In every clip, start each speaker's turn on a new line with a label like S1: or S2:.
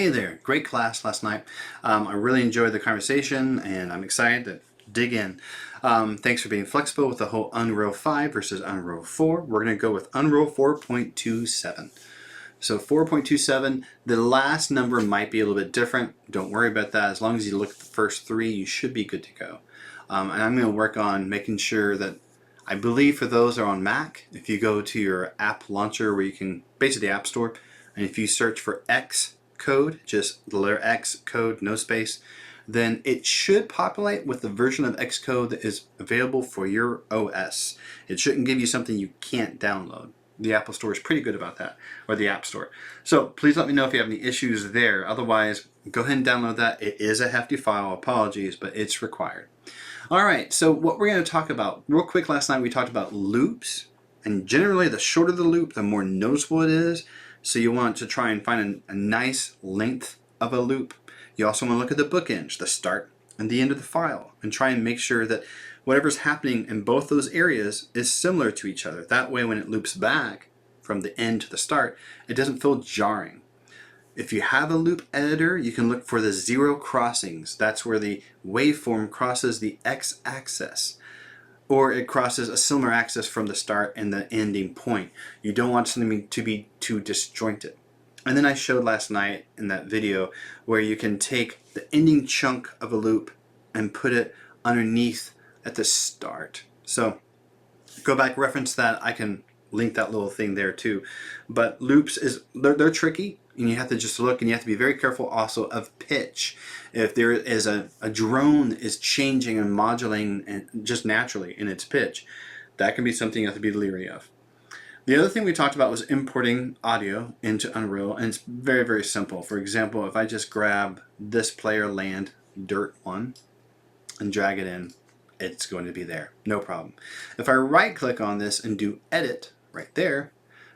S1: Hey there, great class last night. I really enjoyed the conversation and I'm excited to dig in. Thanks for being flexible with the whole Unrow 5 versus Unrow 4. We're going to go with Unrow 4.27. So 4.27, the last number might be a little bit different. Don't worry about that. As long as you look at the first three, you should be good to go. And I'm going to work on making sure that, I believe for those that are on Mac, if you go to your app launcher where you can, basically the App Store, and if you search for X code, just the letter X code, no space, then it should populate with the version of Xcode that is available for your OS. It shouldn't give you something you can't download. The Apple Store is pretty good about that, or the App Store. So please let me know if you have any issues there. Otherwise, go ahead and download that. It is a hefty file, apologies, but it's required. All right, so what we're going to talk about, real quick, last night we talked about loops, and generally the shorter the loop, the more noticeable it is. So you want to try and find a nice length of a loop. You also want to look at the bookends, the start and the end of the file, and try and make sure that whatever's happening in both those areas is similar to each other. That way when it loops back from the end to the start, it doesn't feel jarring. If you have a loop editor, you can look for the zero crossings. That's where the waveform crosses the x-axis, or it crosses a similar axis from the start and the ending point. You don't want something to be too disjointed. And then I showed last night in that video where you can take the ending chunk of a loop and put it underneath at the start. So go back, reference that. I can link that little thing there too. But loops, they're tricky, and you have to just look, and you have to be very careful also of pitch. If there is a drone is changing and modulating and just naturally in its pitch, that can be something you have to be leery of. The other thing we talked about was importing audio into Unreal, and it's very, very simple. For example, if I just grab this player land dirt 1 and drag it in, it's going to be there, no problem. If I right click on this and do edit right there,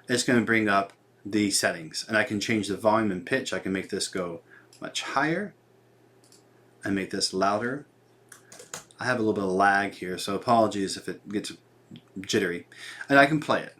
S1: it's going to bring up the settings, and I can change the volume and pitch. I can make this go much higher and make this louder. I have a little bit of lag here, so apologies if it gets jittery, and I can play it.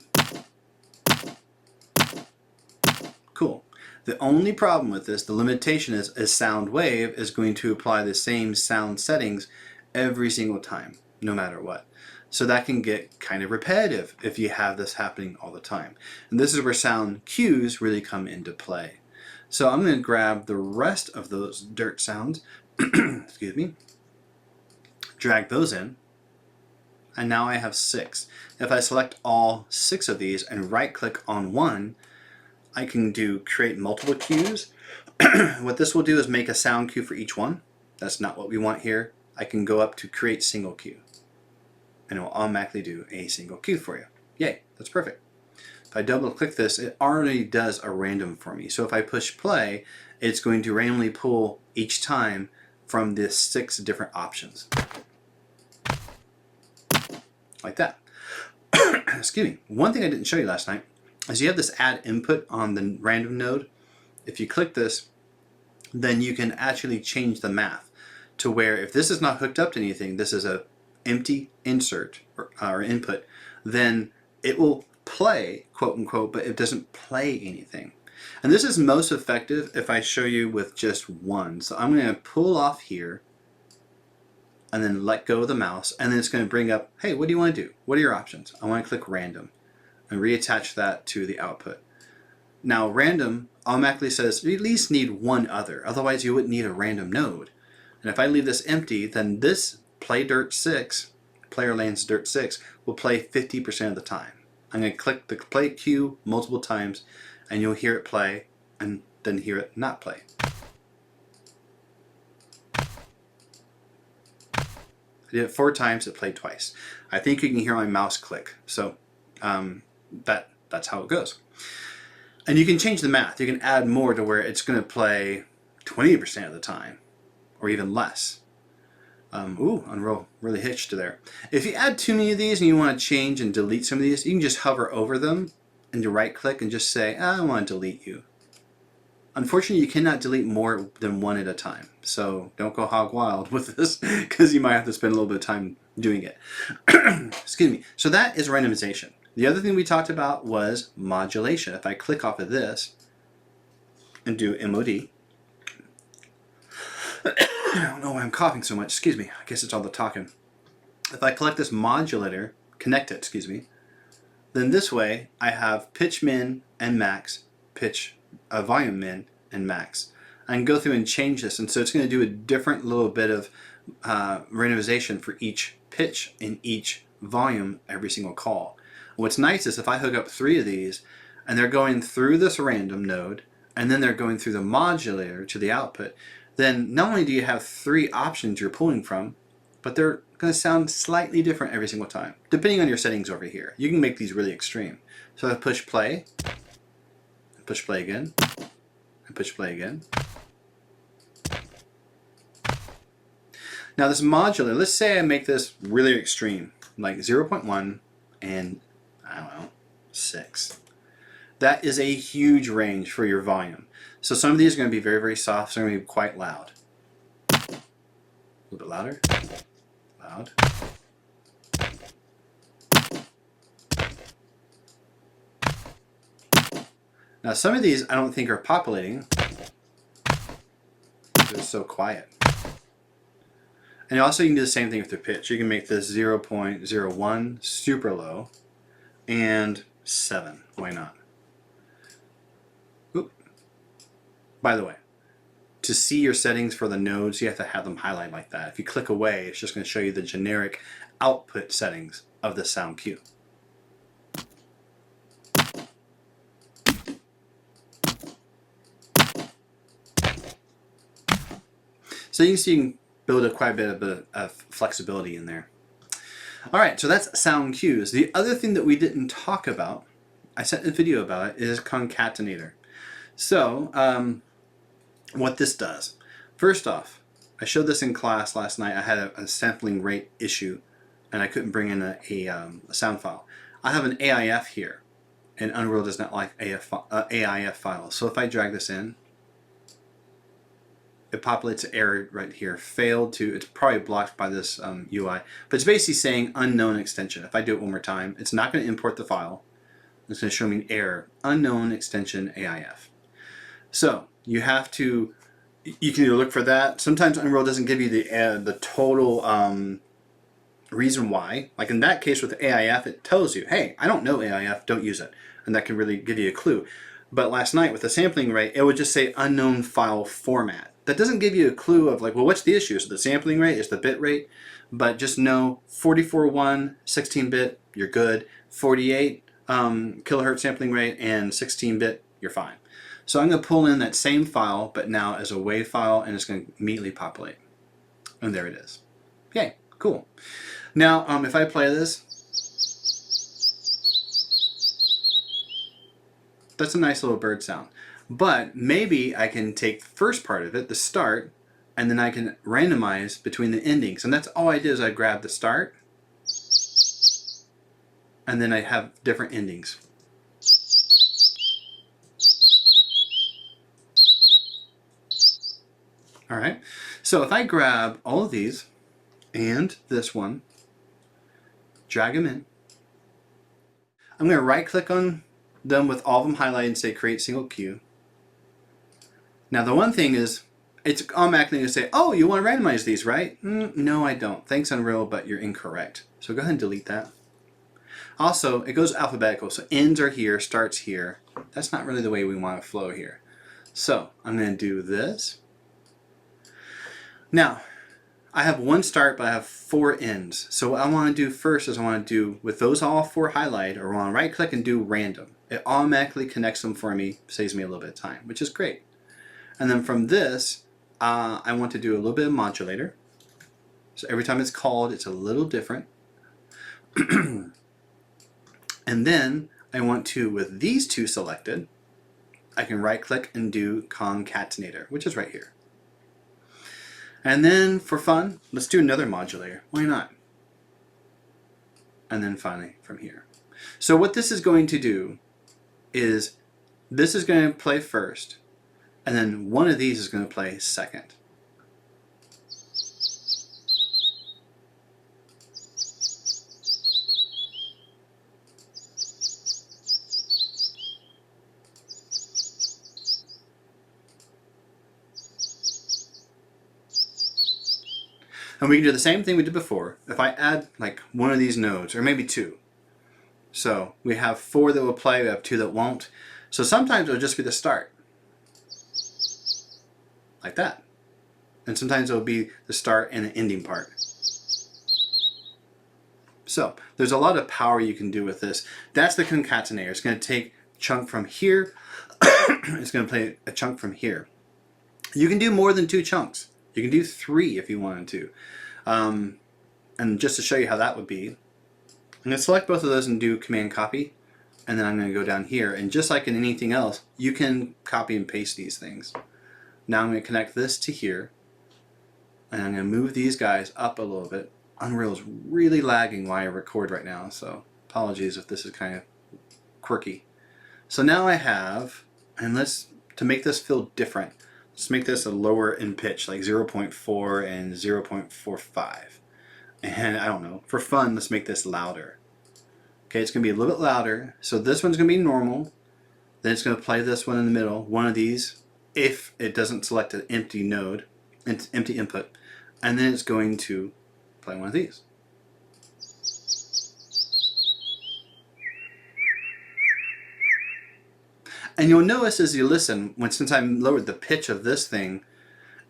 S1: Cool. The only problem with this, the limitation is a sound wave is going to apply the same sound settings every single time, no matter what. So that can get kind of repetitive if you have this happening all the time. And this is where sound cues really come into play. So I'm going to grab the rest of those dirt sounds, excuse me, drag those in, and now I have 6. If I select all 6 of these and right click on one, I can do create multiple cues. What this will do is make a sound cue for each one. That's not what we want here. I can go up to create single cue, and it will automatically do a single cue for you. Yay, that's perfect. If I double click this, it already does a random for me. So if I push play, it's going to randomly pull each time from the 6 different options. Like that. Excuse me. One thing I didn't show you last night is you have this add input on the random node. If you click this, then you can actually change the math to where if this is not hooked up to anything, this is a empty insert or input, then it will play, quote unquote, but it doesn't play anything. And this is most effective if I show you with just one. So I'm going to pull off here and then let go of the mouse, and then it's going to bring up, hey, what do you want to do? What are your options? I want to click random and reattach that to the output. Now random automatically says you at least need one other, otherwise you wouldn't need a random node. And if I leave this empty, then this play dirt 6, player lands dirt 6, will play 50% of the time. I'm going to click the play cue multiple times, and you'll hear it play and then hear it not play. I did it 4 times, it played twice. I think you can hear my mouse click, so that's how it goes. And you can change the math. You can add more to where it's going to play 20% of the time, or even less. Unreal really hitched there. If you add too many of these and you want to change and delete some of these, you can just hover over them and you right click and just say, I want to delete you. Unfortunately, you cannot delete more than one at a time. So don't go hog wild with this, because you might have to spend a little bit of time doing it. Excuse me. So that is randomization. The other thing we talked about was modulation. If I click off of this and do MOD, I don't know why I'm coughing so much. Excuse me. I guess it's all the talking. If I collect this modulator, connect it, excuse me, then this way I have pitch min and max, pitch volume min and max. I can go through and change this, and so it's going to do a different little bit of randomization for each pitch and each volume every single call. What's nice is if I hook up 3 of these and they're going through this random node and then they're going through the modulator to the output, then not only do you have 3 options you're pulling from, but they're going to sound slightly different every single time, depending on your settings over here. You can make these really extreme. So I push play again, and push play again. Now this modulator, let's say I make this really extreme, like 0.1 and, I don't know, 6. That is a huge range for your volume. So some of these are going to be very, very soft, some are going to be quite loud. A little bit louder. Loud. Now some of these I don't think are populating. They're so quiet. And also you can do the same thing with the pitch. You can make this 0.01 super low and 7. Why not? Oop. By the way, to see your settings for the nodes, you have to have them highlight like that. If you click away, it's just going to show you the generic output settings of the sound cue. So you can see you can build quite a bit of flexibility in there. All right, so that's sound cues. The other thing that we didn't talk about, I sent a video about it, is concatenator. So what this does. First off, I showed this in class last night. I had a sampling rate issue and I couldn't bring in a sound file. I have an AIF here, and Unreal does not like AIF files. So if I drag this in, it populates an error right here, failed to, it's probably blocked by this UI, but it's basically saying unknown extension. If I do it one more time, it's not going to import the file. It's going to show me an error, unknown extension AIF. So you have to, you can either look for that. Sometimes Unreal doesn't give you the total reason why. Like in that case with AIF, it tells you, hey, I don't know AIF, don't use it. And that can really give you a clue. But last night with the sampling rate, it would just say unknown file format. That doesn't give you a clue of like, well, what's the issue? So the sampling rate is the bit rate, but just know 44.1, 16-bit, you're good. 48 kilohertz sampling rate and 16-bit, you're fine. So I'm going to pull in that same file, but now as a WAV file, and it's going to immediately populate. And there it is. Okay, cool. Now, if I play this, that's a nice little bird sound. But maybe I can take the first part of it, the start, and then I can randomize between the endings. And that's all I did is I grabbed the start, and then I have different endings. All right, so if I grab all of these and this one, drag them in, I'm going to right click on them with all of them highlighted and say create single cue. Now the one thing is, it's automatically going to say, oh, you want to randomize these, right? No, I don't. Thanks, Unreal, but you're incorrect. So go ahead and delete that. Also, it goes alphabetical, so ends are here, starts here. That's not really the way we want to flow here. So I'm going to do this. Now, I have one start, but I have 4 ends. So what I want to do first is I want to do, with those all 4 highlighted, or I want to right click and do random. It automatically connects them for me, saves me a little bit of time, which is great. And then from this, I want to do a little bit of modulator. So every time it's called, it's a little different. And then I want to, with these 2 selected, I can right click and do concatenator, which is right here. And then for fun, let's do another modulator. Why not? And then finally from here. So what this is going to do is this is going to play first, and then one of these is going to play second. And we can do the same thing we did before. If I add like one of these nodes, or maybe two. So we have 4 that will play, we have 2 that won't. So sometimes it'll just be the start. Like that. And sometimes it'll be the start and the ending part. So there's a lot of power you can do with this. That's the concatenator. It's going to take a chunk from here. It's going to play a chunk from here. You can do more than 2 chunks. You can do 3 if you wanted to. And just to show you how that would be, I'm going to select both of those and do Command Copy. And then I'm going to go down here. And just like in anything else, you can copy and paste these things. Now I'm going to connect this to here. And I'm going to move these guys up a little bit. Unreal is really lagging while I record right now, so apologies if this is kind of quirky. So now I have, and to make this feel different, let's make this a lower in pitch, like 0.4 and 0.45. And I don't know, for fun, let's make this louder. Okay, it's going to be a little bit louder. So this one's going to be normal. Then it's going to play this one in the middle, one of these, if it doesn't select an empty node, empty input. And then it's going to play one of these. And you'll notice as you listen, since I lowered the pitch of this thing,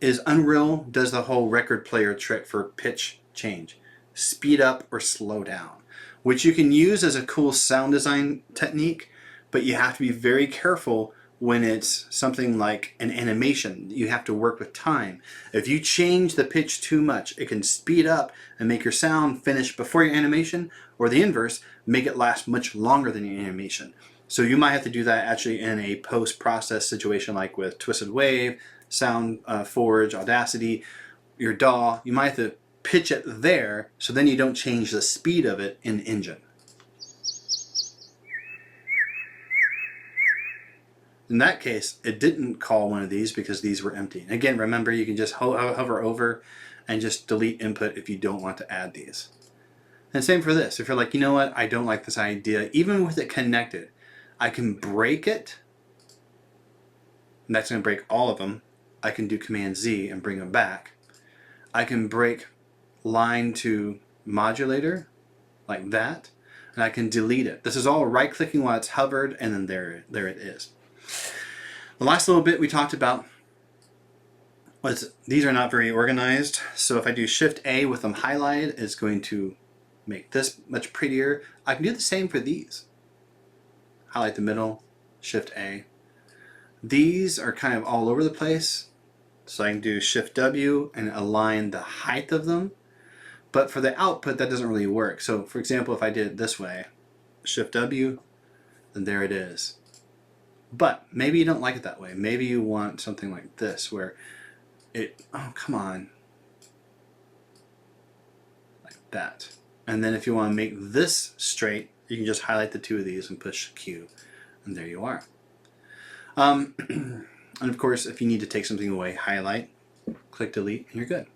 S1: is Unreal does the whole record player trick for pitch change. Speed up or slow down, which you can use as a cool sound design technique, but you have to be very careful when it's something like an animation. You have to work with time. If you change the pitch too much, it can speed up and make your sound finish before your animation, or the inverse, make it last much longer than your animation. So you might have to do that actually in a post-process situation like with Twisted Wave, Sound Forge, Audacity, your DAW. You might have to pitch it there so then you don't change the speed of it in Engine. In that case, it didn't call one of these because these were empty. And again, remember, you can just hover over and just delete input if you don't want to add these. And same for this. If you're like, you know what, I don't like this idea, even with it connected, I can break it. And that's going to break all of them. I can do Command Z and bring them back. I can break line to modulator like that. And I can delete it. This is all right-clicking while it's hovered, and then there it is. The last little bit we talked about was these are not very organized. So if I do Shift A with them highlighted, it's going to make this much prettier. I can do the same for these. Highlight the middle, Shift A. These are kind of all over the place. So I can do Shift W and align the height of them. But for the output, that doesn't really work. So for example, if I did it this way, Shift W, then there it is. But maybe you don't like it that way. Maybe you want something like this where it, oh, come on. Like that. And then if you want to make this straight, you can just highlight the 2 of these and push Q. And there you are. And of course, if you need to take something away, highlight, click delete, and you're good.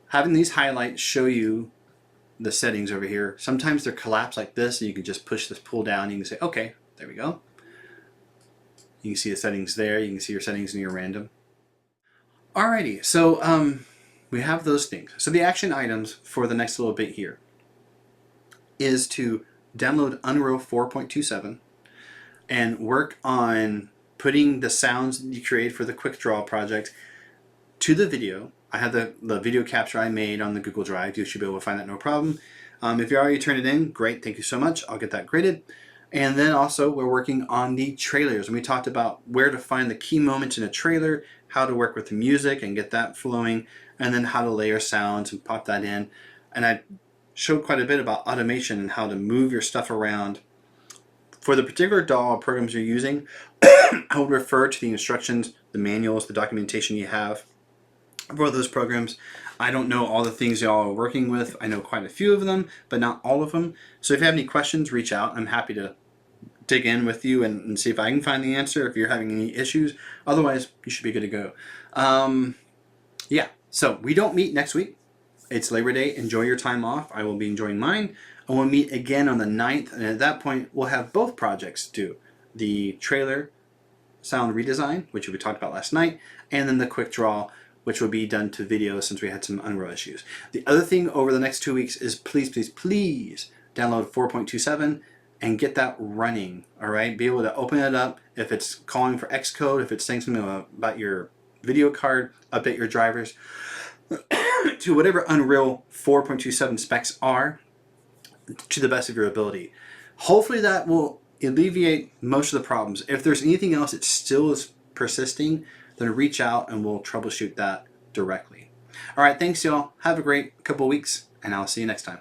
S1: Having these highlights show you the settings over here. Sometimes they're collapsed like this, and you can just push this pull down. And you can say, okay, there we go. You can see the settings there. You can see your settings in your random. Alrighty, so we have those things. So the action items for the next little bit here is to download Unreal 4.27 and work on putting the sounds that you create for the Quick Draw project to the video. I have the video capture I made on the Google Drive. You should be able to find that no problem. If you already turned it in, great, thank you so much. I'll get that graded. And then also we're working on the trailers. And we talked about where to find the key moments in a trailer, how to work with the music and get that flowing, and then how to layer sounds and pop that in. And I showed quite a bit about automation and how to move your stuff around. For the particular DAW programs you're using, I would refer to the instructions, the manuals, the documentation you have for those programs. I don't know all the things y'all are working with. I know quite a few of them, but not all of them. So if you have any questions, reach out. I'm happy to dig in with you and see if I can find the answer if you're having any issues. Otherwise, you should be good to go. Yeah, so we don't meet next week. It's Labor Day. Enjoy your time off. I will be enjoying mine. And we'll meet again on the 9th. And at that point, we'll have both projects due. The trailer sound redesign, which we talked about last night, and then the Quick Draw which will be done to video since we had some Unreal issues. The other thing over the next 2 weeks is please, please, please download 4.27 and get that running, all right? Be able to open it up. If it's calling for Xcode, if it's saying something about your video card, update your drivers to whatever Unreal 4.27 specs are to the best of your ability. Hopefully that will alleviate most of the problems. If there's anything else that still is persisting, then reach out and we'll troubleshoot that directly. All right, thanks y'all. Have a great couple of weeks, and I'll see you next time.